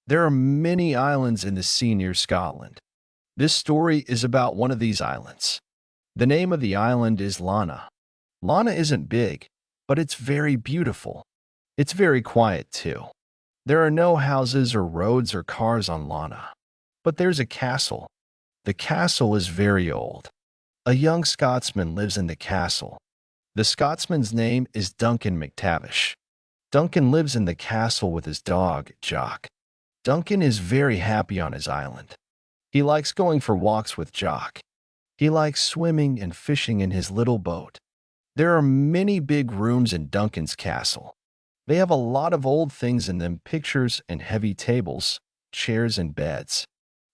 There are many islands in the sea near Scotland. This story is about one of these islands. The name of the island is Lana. Lana isn't big, but it's very beautiful. It's very quiet, too. There are no houses or roads or cars on Lana. But there's a castle. The castle is very old. A young Scotsman lives in the castle. The Scotsman's name is Duncan McTavish. Duncan lives in the castle with his dog, Jock. Duncan is very happy on his island. He likes going for walks with Jock. He likes swimming and fishing in his little boat. There are many big rooms in Duncan's castle. They have a lot of old things in them, pictures and heavy tables, chairs and beds.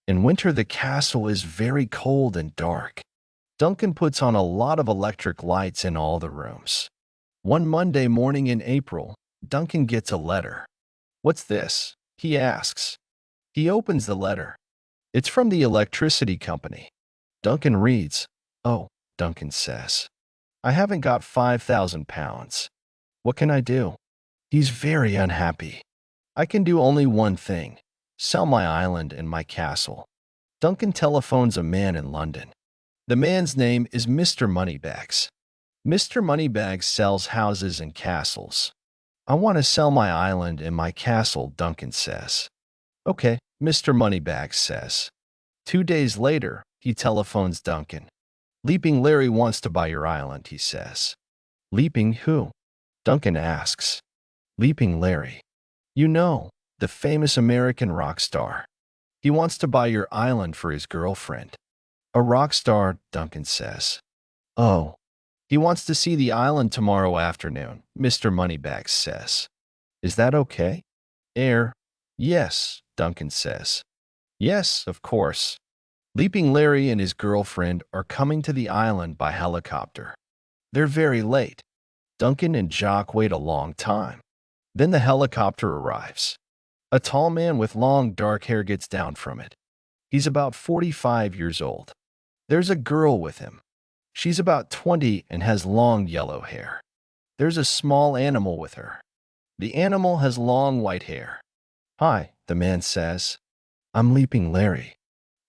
In winter, the castle is very cold and dark. Duncan puts on a lot of electric lights in all the rooms. One Monday morning in April, Duncan gets a letter. "What's this?" he asks. He opens the letter. It's from the electricity company. Duncan reads. "Oh," Duncan says. "I haven't got £5,000. What can I do?" He's very unhappy. "I can do only one thing. Sell my island and my castle." Duncan telephones a man in London. The man's name is Mr. Moneybags. Mr. Moneybags sells houses and castles. "I want to sell my island and my castle," Duncan says. "Okay," Mr. Moneybags says. 2 days later, he telephones Duncan. "Leaping Larry wants to buy your island," he says. "Leaping who?" Duncan asks. "Leaping Larry. You know, the famous American rock star. He wants to buy your island for his girlfriend." "A rock star," Duncan says. "Oh. He wants to see the island tomorrow afternoon," Mr. Moneybags says. "Is that okay?" Yes," Duncan says. "Yes, of course." Leaping Larry and his girlfriend are coming to the island by helicopter. They're very late. Duncan and Jock wait a long time. Then the helicopter arrives. A tall man with long dark hair gets down from it. He's about 45 years old. There's a girl with him. She's about 20 and has long yellow hair. There's a small animal with her. The animal has long white hair. "Hi," the man says. "I'm Leaping Larry.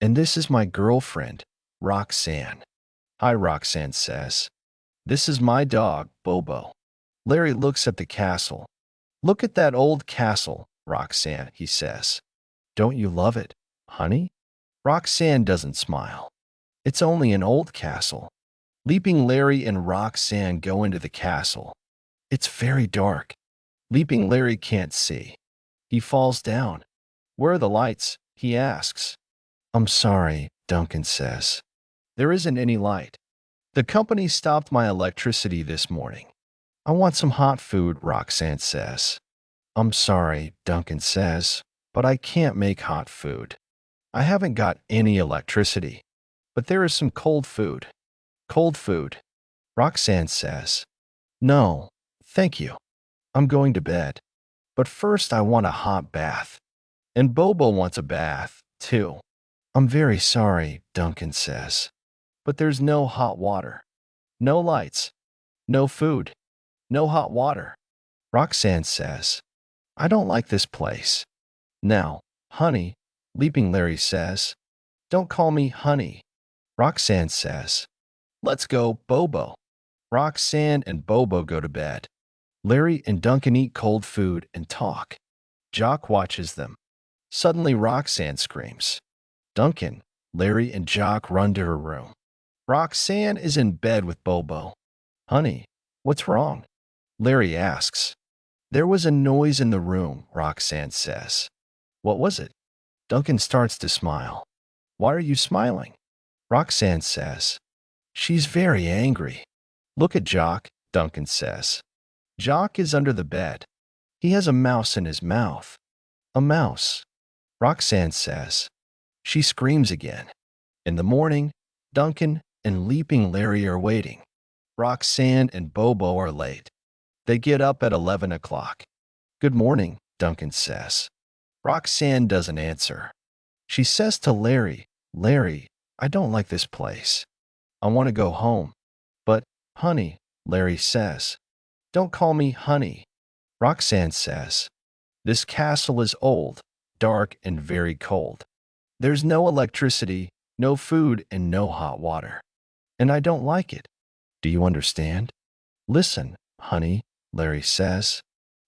And this is my girlfriend, Roxanne." "Hi," Roxanne says. "This is my dog, Bobo." Larry looks at the castle. "Look at that old castle, Roxanne," he says. "Don't you love it, honey?" Roxanne doesn't smile. "It's only an old castle." Leaping Larry and Roxanne go into the castle. It's very dark. Leaping Larry can't see. He falls down. "Where are the lights?" he asks. "I'm sorry," Duncan says. "There isn't any light. The company stopped my electricity this morning." "I want some hot food," Roxanne says. "I'm sorry," Duncan says, "but I can't make hot food. I haven't got any electricity. But there is some cold food." "Cold food," Roxanne says. "No, thank you. I'm going to bed. But first I want a hot bath. And Bobo wants a bath, too." "I'm very sorry," Duncan says. "But there's no hot water. No lights. No food. No hot water." Roxanne says, "I don't like this place." "Now, honey," Leaping Larry says. "Don't call me honey." Roxanne says, "Let's go, Bobo." Roxanne and Bobo go to bed. Larry and Duncan eat cold food and talk. Jock watches them. Suddenly Roxanne screams. Duncan, Larry, and Jock run to her room. Roxanne is in bed with Bobo. "Honey, what's wrong?" Larry asks. "There was a noise in the room," Roxanne says. "What was it?" Duncan starts to smile. "Why are you smiling?" Roxanne says. "She's very angry." "Look at Jock," Duncan says. Jock is under the bed. He has a mouse in his mouth. "A mouse," Roxanne says. She screams again. In the morning, Duncan and Leaping Larry are waiting. Roxanne and Bobo are late. They get up at 11 o'clock. "Good morning," Duncan says. Roxanne doesn't answer. She says to Larry, "Larry, I don't like this place. I want to go home." "But, honey," Larry says. "Don't call me honey." Roxanne says, "This castle is old. dark, and very cold. There's no electricity, no food, and no hot water. And I don't like it. Do you understand? Listen, honey, Larry says.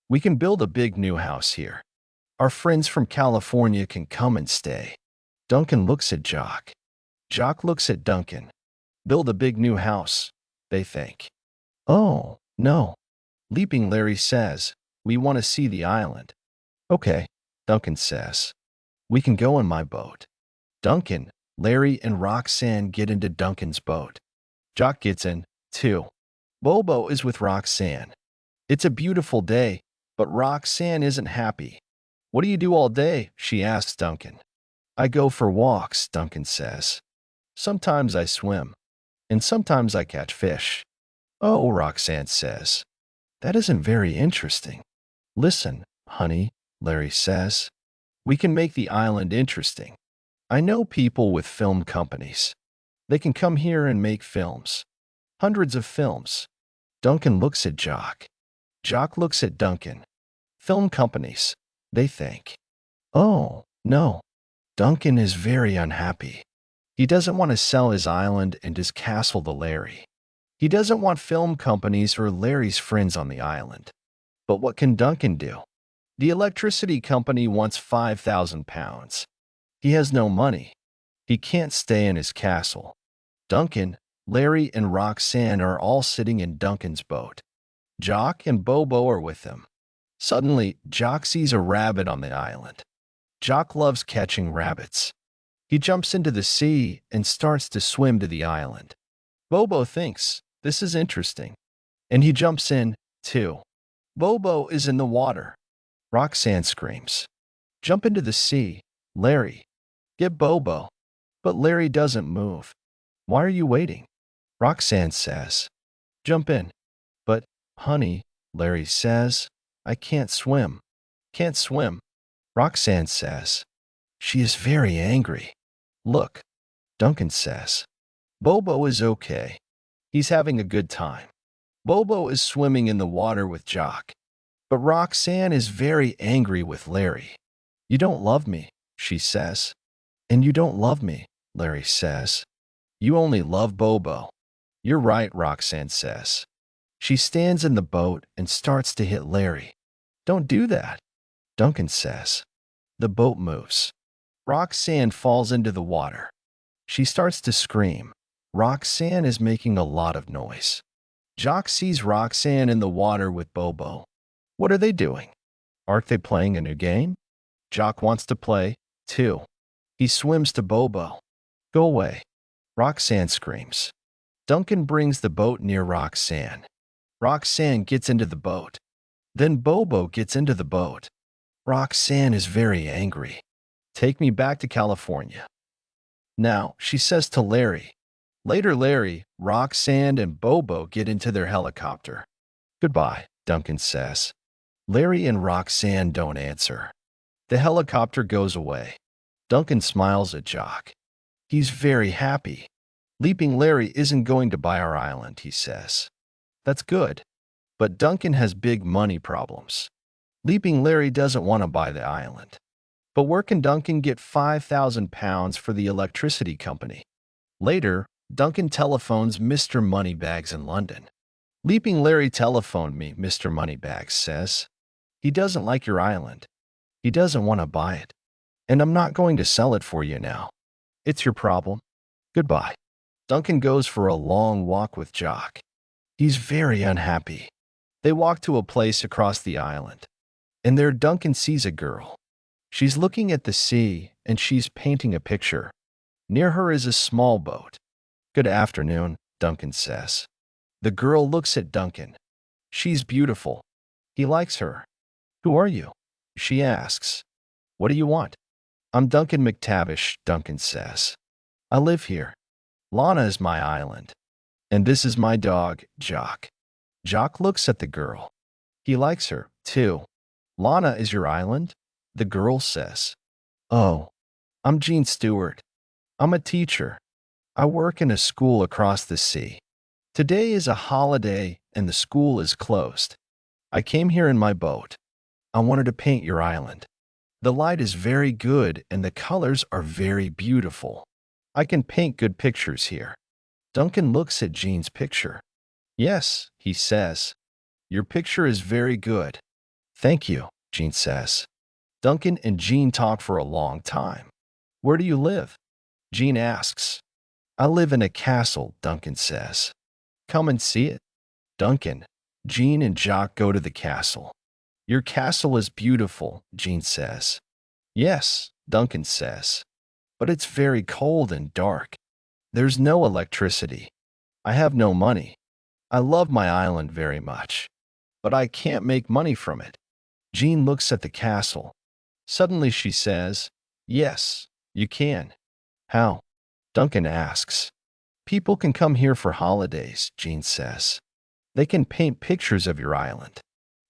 We can build a big new house here. Our friends from California can come and stay. Duncan looks at Jock. Jock looks at Duncan. Build a big new house, they think. Oh, no. Leaping Larry says, we want to see the island. Okay, Duncan says. We can go in my boat. Duncan, Larry, and Roxanne get into Duncan's boat. Jock gets in, too. Bobo is with Roxanne. It's a beautiful day, but Roxanne isn't happy. What do you do all day? She asks Duncan. I go for walks, Duncan says. Sometimes I swim, and sometimes I catch fish. Oh, Roxanne says. That isn't very interesting. Listen, honey, Larry says. We can make the island interesting. I know people with film companies. They can come here and make films. Hundreds of films. Duncan looks at Jock. Jock looks at Duncan. Film companies, they think. Oh, no. Duncan is very unhappy. He doesn't want to sell his island and his castle to Larry. He doesn't want film companies or Larry's friends on the island. But what can Duncan do? The electricity company wants £5,000. He has no money. He can't stay in his castle. Duncan, Larry, and Roxanne are all sitting in Duncan's boat. Jock and Bobo are with him. Suddenly, Jock sees a rabbit on the island. Jock loves catching rabbits. He jumps into the sea and starts to swim to the island. Bobo thinks, this is interesting. And he jumps in, too. Bobo is in the water. Roxanne screams. Jump into the sea, Larry. Get Bobo. But Larry doesn't move. Why are you waiting? Roxanne says. Jump in. But, honey, Larry says, I can't swim. Can't swim. Roxanne says. She is very angry. Look, Duncan says. Bobo is okay. He's having a good time. Bobo is swimming in the water with Jock. But Roxanne is very angry with Larry. You don't love me, she says. And you don't love me, Larry says. You only love Bobo. You're right, Roxanne says. She stands in the boat and starts to hit Larry. Don't do that, Duncan says. The boat moves. Roxanne falls into the water. She starts to scream. Roxanne is making a lot of noise. Jock sees Roxanne in the water with Bobo. What are they doing? Aren't they playing a new game? Jock wants to play, too. He swims to Bobo. Go away. Roxanne screams. Duncan brings the boat near Roxanne. Roxanne gets into the boat. Then Bobo gets into the boat. Roxanne is very angry. Take me back to California. Now, she says to Larry. Later, Larry, Roxanne, and Bobo get into their helicopter. Goodbye, Duncan says. Larry and Roxanne don't answer. The helicopter goes away. Duncan smiles at Jock. He's very happy. Leaping Larry isn't going to buy our island, he says. That's good. But Duncan has big money problems. Leaping Larry doesn't want to buy the island. But where can Duncan get £5,000 for the electricity company? Later, Duncan telephones Mr. Moneybags in London. Leaping Larry telephoned me, Mr. Moneybags says. He doesn't like your island. He doesn't want to buy it. And I'm not going to sell it for you now. It's your problem. Goodbye. Duncan goes for a long walk with Jock. He's very unhappy. They walk to a place across the island. And there Duncan sees a girl. She's looking at the sea and she's painting a picture. Near her is a small boat. Good afternoon, Duncan says. The girl looks at Duncan. She's beautiful. He likes her. Who are you? She asks. What do you want? I'm Duncan McTavish, Duncan says. I live here. Lana is my island. And this is my dog, Jock. Jock looks at the girl. He likes her, too. Lana is your island? The girl says. Oh, I'm Jean Stewart. I'm a teacher. I work in a school across the sea. Today is a holiday and the school is closed. I came here in my boat. I wanted to paint your island. The light is very good and the colors are very beautiful. I can paint good pictures here. Duncan looks at Jean's picture. Yes, he says. Your picture is very good. Thank you, Jean says. Duncan and Jean talk for a long time. Where do you live? Jean asks. I live in a castle, Duncan says. Come and see it. Duncan, Jean and Jacques go to the castle. Your castle is beautiful, Jean says. Yes, Duncan says. But it's very cold and dark. There's no electricity. I have no money. I love my island very much, but I can't make money from it. Jean looks at the castle. Suddenly she says, Yes, you can. How? Duncan asks. People can come here for holidays, Jean says. They can paint pictures of your island.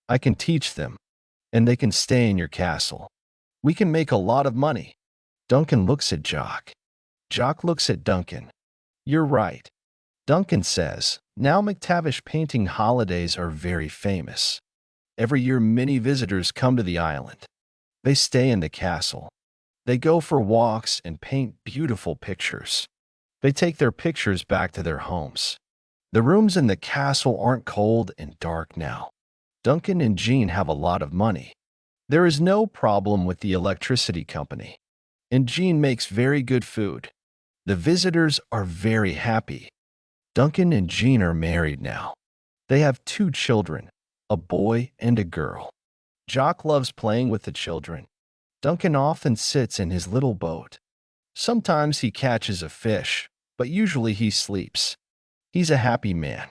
I can teach them, and they can stay in your castle. We can make a lot of money. Duncan looks at Jock. Jock looks at Duncan. You're right. Duncan says, now McTavish painting holidays are very famous. Every year many visitors come to the island. They stay in the castle. They go for walks and paint beautiful pictures. They take their pictures back to their homes. The rooms in the castle aren't cold and dark now. Duncan and Jean have a lot of money. There is no problem with the electricity company. And Jean makes very good food. The visitors are very happy. Duncan and Jean are married now. They have 2 children, a boy and a girl. Jock loves playing with the children. Duncan often sits in his little boat. Sometimes he catches a fish, but usually he sleeps. He's a happy man.